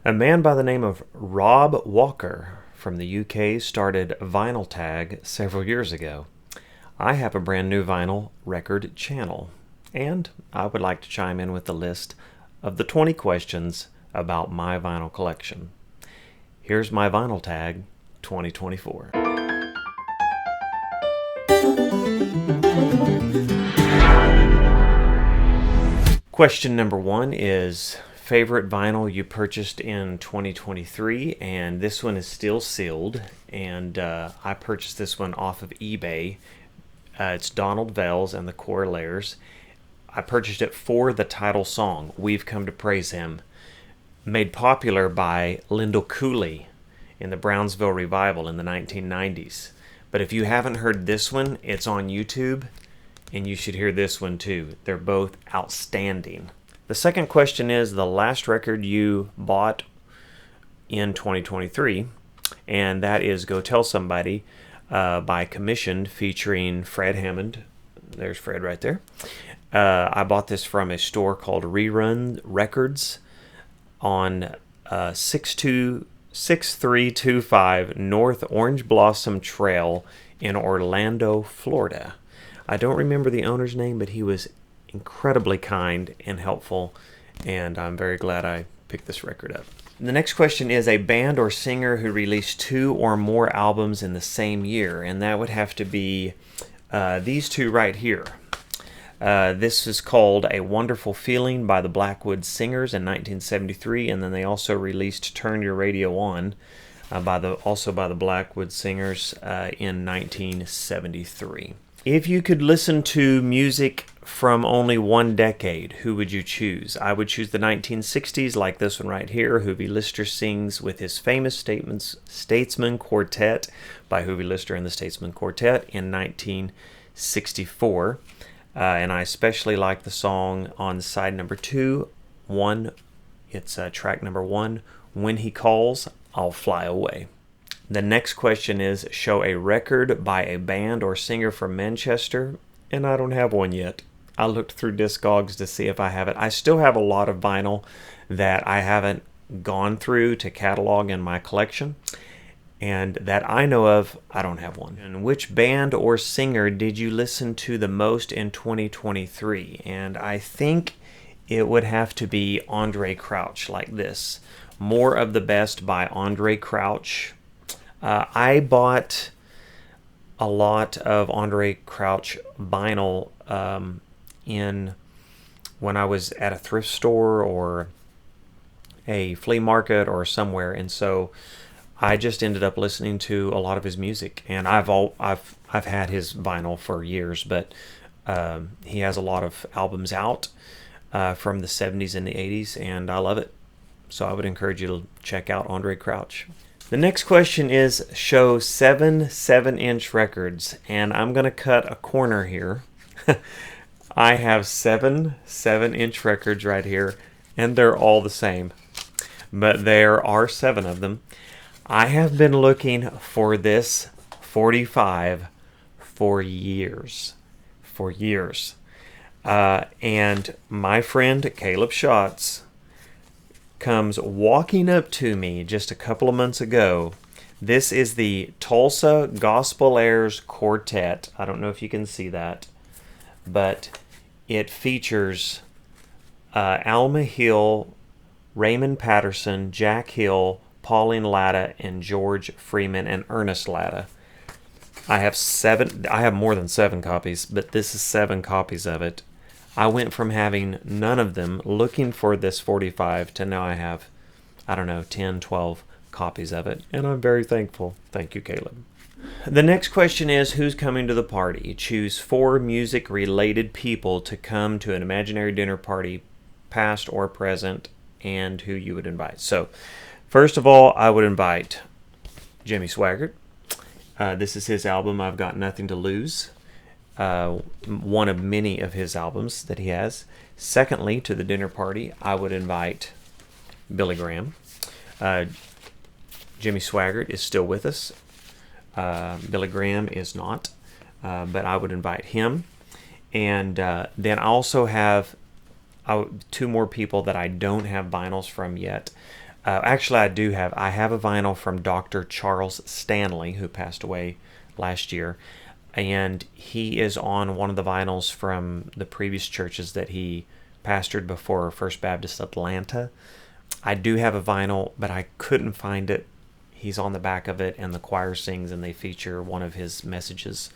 A man by the name of Rob Walker from the UK started Vinyl Tag several years ago. I have a brand new vinyl record channel, and I would like to chime in with the list of the 20 questions about my vinyl collection. Here's my Vinyl Tag 2024. Question number 1 is favorite vinyl you purchased in 2023, and this one is still sealed, and I purchased this one off of eBay. It's Donald Vails and the Choraleers. I purchased it for the title song, We've Come to Praise Him, made popular by Lyndall Cooley in the Brownsville Revival in the 1990s. But if you haven't heard this one, it's on YouTube, and you should hear this one too. They're both outstanding. The second question is the last record you bought in 2023, and that is Go Tell Somebody by Commission featuring Fred Hammond. There's Fred right there. I bought this from a store called Re-Runz Records on 6325 North Orange Blossom Trail in Orlando, Florida. I don't remember the owner's name, but he was incredibly kind and helpful, and I'm very glad I picked this record up. The next question is a band or singer who released 2 or more albums in the same year, and that would have to be these two right here. This is called A Wonderful Feeling by the Blackwood Singers in 1973, and then they also released Turn Your Radio On also by the Blackwood Singers in 1973. If you could listen to music from only one decade, who would you choose? I would choose the 1960s, like this one right here. Huey Lister sings with his famous Statesman Quartet by Huey Lister and the Statesman Quartet in 1964. And I especially like the song on side number 2. It's track number 1, When He Calls, I'll Fly Away. The next question is, show a record by a band or singer from Manchester, and I don't have one yet. I looked through Discogs to see if I have it. I still have a lot of vinyl that I haven't gone through to catalog in my collection, and that I know of, I don't have one. And which band or singer did you listen to the most in 2023? And I think it would have to be Andre Crouch, like this. More of the Best by Andre Crouch. I bought a lot of Andre Crouch vinyl when I was at a thrift store or a flea market or somewhere, and so I just ended up listening to a lot of his music. And I've had his vinyl for years, but he has a lot of albums out from the 70s and the 80s, and I love it. So I would encourage you to check out Andre Crouch. The next question is, show 7 7-inch records, and I'm going to cut a corner here. I have 7 7-inch records right here, and they're all the same, but there are 7 of them. I have been looking for this 45 for years. And my friend Caleb Schatz comes walking up to me just a couple of months ago. This is the Tulsa Gospelers Quartet. I don't know if you can see that, but it features Alma Hill, Raymond Patterson, Jack Hill, Pauline Latta, and George Freeman and Ernest Latta. I have more than 7 copies, but this is 7 copies of it. I went from having none of them, looking for this 45, to now I have, 10, 12 copies of it, and I'm very thankful. Thank you, Caleb. The next question is, who's coming to the party? Choose 4 music-related people to come to an imaginary dinner party, past or present, and who you would invite. So, first of all, I would invite Jimmy Swaggart. This is his album, I've Got Nothing to Lose. One of many of his albums that he has. Secondly, to the dinner party, I would invite Billy Graham. Jimmy Swaggart is still with us. Billy Graham is not, but I would invite him. And then I also have 2 more people that I don't have vinyls from yet. Actually, I have a vinyl from Dr. Charles Stanley, who passed away last year, and he is on one of the vinyls from the previous churches that he pastored before, First Baptist Atlanta. I do have a vinyl, but I couldn't find it. He's on the back of it, and the choir sings, and they feature one of his messages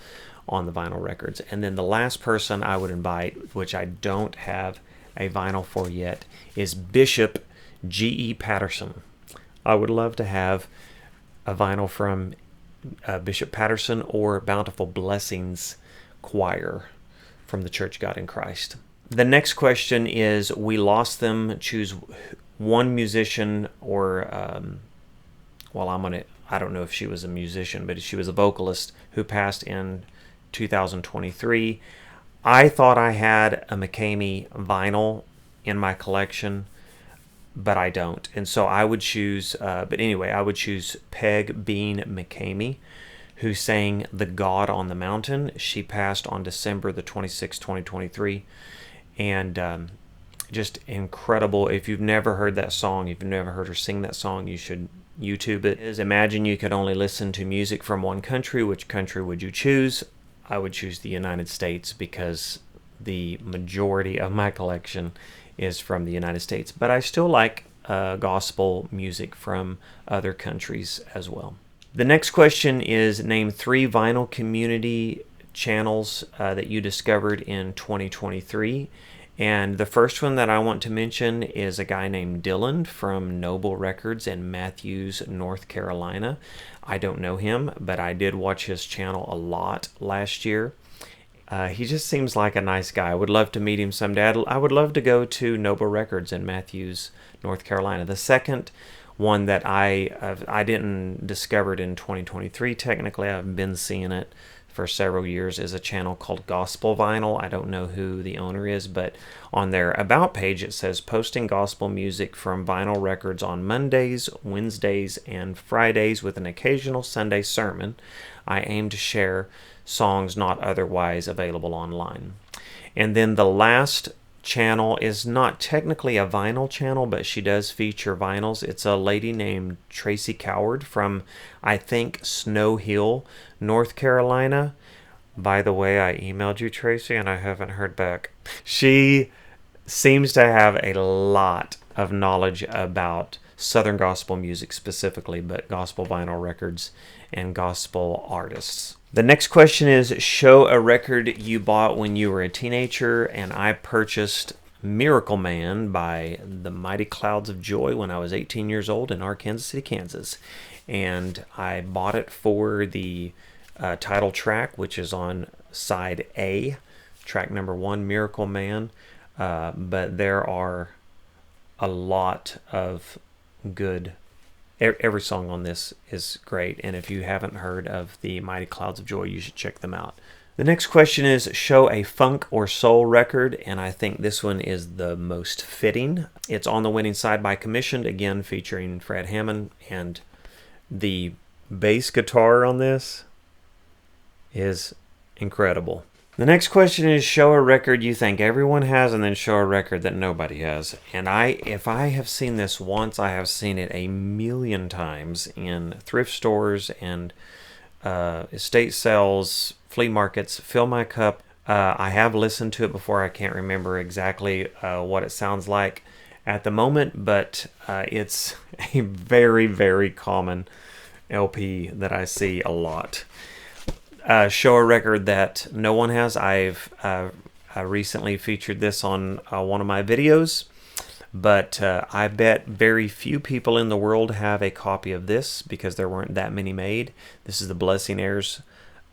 on the vinyl records. And then the last person I would invite, which I don't have a vinyl for yet, is Bishop G.E. Patterson. I would love to have a vinyl from Bishop Patterson or Bountiful Blessings Choir from the Church God in Christ. The next question is, we lost them. Choose one musician or, I don't know if she was a musician, but she was a vocalist who passed in 2023. I thought I had a McCamey vinyl in my collection, but I don't. And so I would choose, I would choose Peg Bean McCamey, who sang The God on the Mountain. She passed on December the 26th, 2023. And just incredible. If you've never heard that song, if you've never heard her sing that song, you should YouTube it. Imagine you could only listen to music from one country. Which country would you choose? I would choose the United States because the majority of my collection is from the United States. But I still like gospel music from other countries as well. The next question is, name 3 vinyl community channels that you discovered in 2023. And the first one that I want to mention is a guy named Dylan from Noble Records in Matthews, North Carolina. I don't know him, but I did watch his channel a lot last year. He just seems like a nice guy. I would love to meet him someday. I would love to go to Noble Records in Matthews, North Carolina. The second one that I didn't discover it in 2023. Technically, I've been seeing it for several years, is a channel called Gospel Vinyl. I don't know who the owner is, but on their About page it says, posting gospel music from vinyl records on Mondays, Wednesdays, and Fridays with an occasional Sunday sermon. I aim to share songs not otherwise available online. And then the last channel is not technically a vinyl channel, but she does feature vinyls. It's a lady named Tracy Coward from, I think, Snow Hill, North Carolina. By the way, I emailed you, Tracy, and I haven't heard back. She seems to have a lot of knowledge about Southern gospel music specifically, but gospel vinyl records and gospel artists. The next question is, show a record you bought when you were a teenager. And I purchased Miracle Man by the Mighty Clouds of Joy when I was 18 years old in Arkansas City, Kansas. And I bought it for the title track, which is on side A, track number 1, Miracle Man. But there are a lot of good. Every song on this is great, and if you haven't heard of the Mighty Clouds of Joy, you should check them out. The next question is, show a funk or soul record, and I think this one is the most fitting. It's on the winning side by Commissioned, again featuring Fred Hammond, and the bass guitar on this is incredible. The next question is, show a record you think everyone has, and then show a record that nobody has. And if I have seen this once, I have seen it a million times in thrift stores and estate sales, flea markets. Fill My Cup. I have listened to it before. I can't remember exactly what it sounds like at the moment, but it's a very, very common LP that I see a lot. Show a record that no one has. I recently featured this on one of my videos, but I bet very few people in the world have a copy of this because there weren't that many made. This is the Blessing Heirs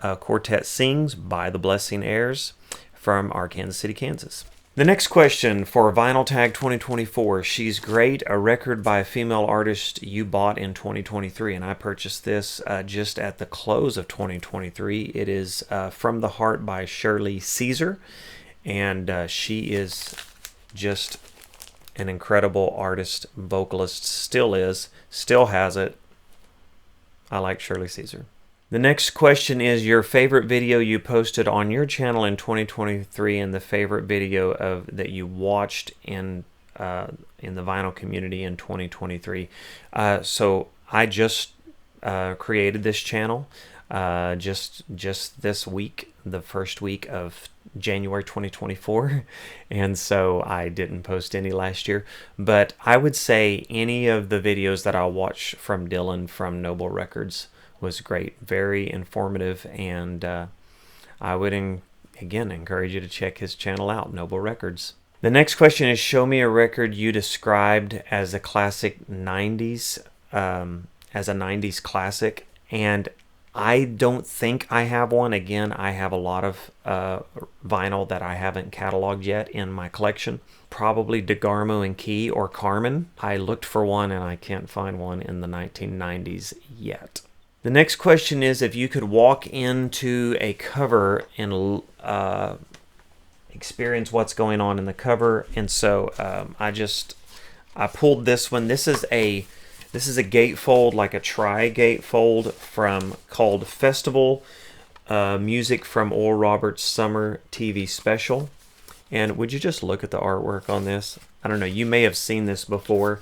Quartet Sings by the Blessing Heirs from Arkansas City, Kansas. The next question for Vinyl Tag 2024, She's Great, a record by a female artist you bought in 2023, and I purchased this just at the close of 2023. It is From the Heart by Shirley Caesar, and she is just an incredible artist, vocalist, still has it. I like Shirley Caesar. The next question is your favorite video you posted on your channel in 2023 and the favorite video that you watched in in the vinyl community in 2023. So I just created this channel just this week, the first week of January 2024, and so I didn't post any last year. But I would say any of the videos that I watched from Dylan from Noble Records was great, very informative, and I would again encourage you to check his channel out, Noble Records. The next question is, show me a record you described as a classic 90s, as a 90s classic. And I don't think I have one. Again, I have a lot of vinyl that I haven't cataloged yet in my collection. Probably DeGarmo and Key or Carmen. I looked for one and I can't find one in the 1990s yet. The next question is, if you could walk into a cover and experience what's going on in the cover. And so I pulled this one. This is a gatefold, like a tri-gatefold called Festival Music from Oral Roberts Summer TV Special. And would you just look at the artwork on this? I don't know, you may have seen this before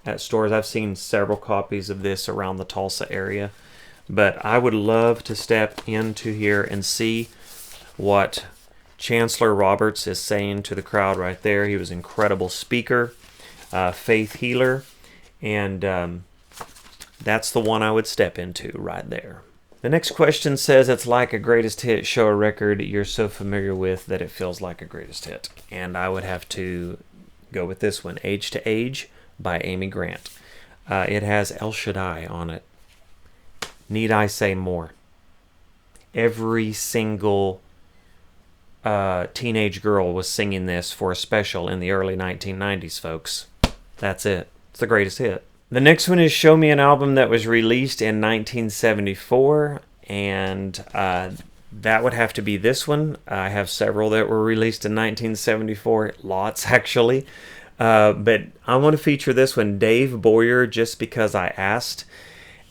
at stores. I've seen several copies of this around the Tulsa area. But I would love to step into here and see what Chancellor Roberts is saying to the crowd right there. He was an incredible speaker, faith healer, and that's the one I would step into right there. The next question says, it's like a greatest hit. Show a record you're so familiar with that it feels like a greatest hit. And I would have to go with this one, Age to Age by Amy Grant. It has El Shaddai on it. Need I say more? Every single teenage girl was singing this for a special in the early 1990s, folks. That's it. It's the greatest hit. The next one is, show me an album that was released in 1974, and that would have to be this one. I have several that were released in 1974, lots actually, but I want to feature this one, Dave Boyer, just because I asked.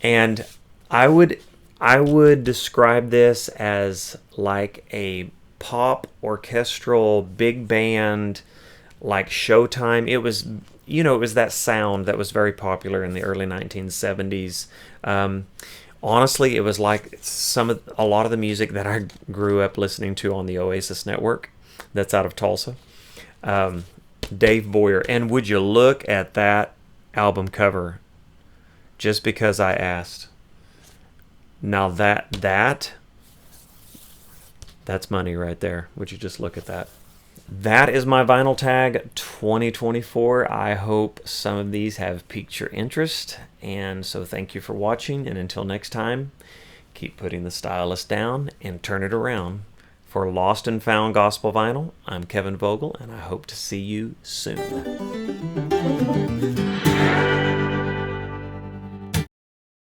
And I would describe this as like a pop orchestral big band, like Showtime. It was, it was that sound that was very popular in the early 1970s. Honestly, it was like a lot of the music that I grew up listening to on the Oasis network that's out of Tulsa. Dave Boyer. And would you look at that album cover, just because I asked? Now that's money right there. Would you just look at that? That is my Vinyl Tag 2024. I hope some of these have piqued your interest. And so thank you for watching. And until next time, keep putting the stylus down and turn it around. For Lost and Found Gospel Vinyl, I'm Kevin Vogele, and I hope to see you soon.